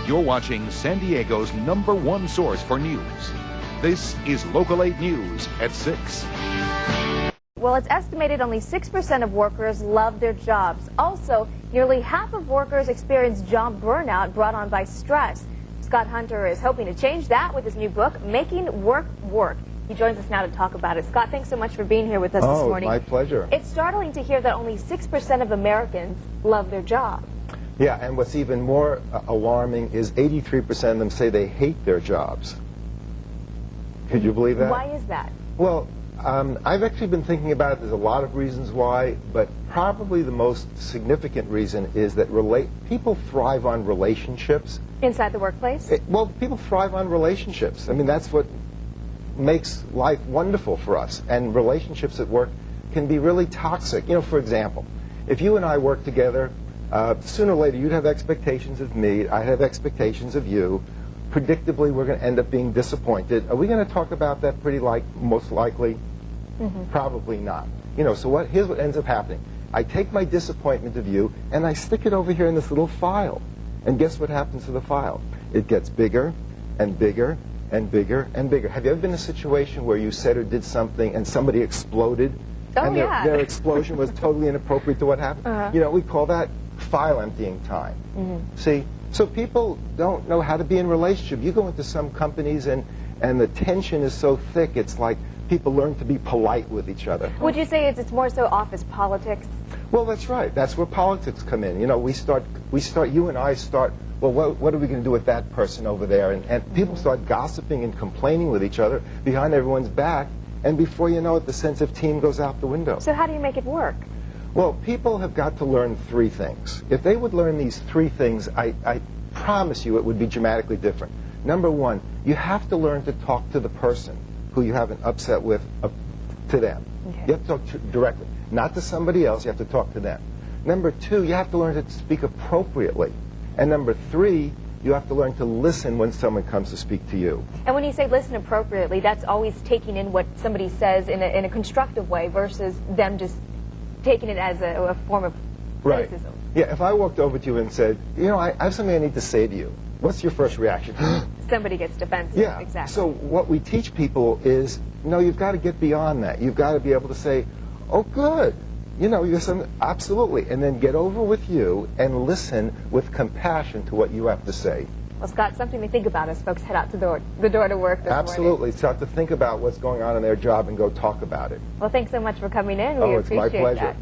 You're watching San Diego's #1 source for news. This is Local 8 News at 6. Well, it's estimated only 6% of workers love their jobs. Also, nearly half of workers experience job burnout brought on by stress. Scott Hunter is hoping to change that with his new book, Making Work Work. He joins us now to talk about it. Scott, thanks so much for being here with us this morning. My pleasure. It's startling to hear that only 6% of Americans love their job. Yeah, and what's even more alarming is 83% of them say they hate their jobs. Could you believe that? Why is that? Well, I've actually been thinking about it. There's a lot of reasons why, but probably the most significant reason is that people thrive on relationships. Inside the workplace? Well, people thrive on relationships. I mean, that's what makes life wonderful for us. And relationships at work can be really toxic. You know, for example, if you and I work together, sooner or later you'd have expectations of me, I'd have expectations of you. Predictably, we're going to end up being disappointed. Are we going to talk about that most likely? Probably not. You know, so here's what ends up happening. I take my disappointment of you and I stick it over here in this little file. And guess what happens to the file? It gets bigger and bigger and bigger and bigger. Have you ever been in a situation where you said or did something and somebody exploded? Oh, and yeah. their explosion was totally inappropriate to what happened? You know, we call that file emptying time. See? So people don't know how to be in relationship. You go into some companies and the tension is so thick, it's like people learn to be polite with each other. Would you say it's more so office politics? Well, that's right. That's where politics come in. You know, you and I start, well, what are we going to do with that person over there? And people start gossiping and complaining with each other behind everyone's back, and before you know it, the sense of team goes out the window. So how do you make it work? Well, people have got to learn 3 things. If they would learn these 3 things, I promise you it would be dramatically different. Number 1, you have to learn to talk to the person who you have an upset with, to them. Okay. You have to talk directly, not to somebody else. You have to talk to them. Number 2, you have to learn to speak appropriately. And number 3, you have to learn to listen when someone comes to speak to you. And when you say listen appropriately, that's always taking in what somebody says in a constructive way versus them just taking it as a form of criticism. Yeah, if I walked over to you and said, you know, I have something I need to say to you, what's your first reaction? Somebody gets defensive. Yeah, exactly. So what we teach people is, no, you've got to get beyond that. You've got to be able to say, oh, good. You know, absolutely. And then get over with you and listen with compassion to what you have to say. Well, Scott, something to think about as folks head out to the door to work this Absolutely. morning. Start to think about what's going on in their job and go talk about it. Well, thanks so much for coming in. We it's my appreciate pleasure. that.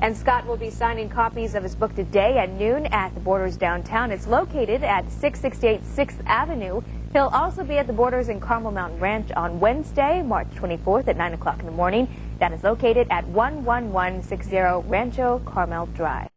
And Scott will be signing copies of his book today at noon at the Borders downtown. It's located at 668 6th Avenue. He'll also be at the Borders in Carmel Mountain Ranch on Wednesday, March 24th at 9 o'clock in the morning. That is located at 11160 Rancho Carmel Drive.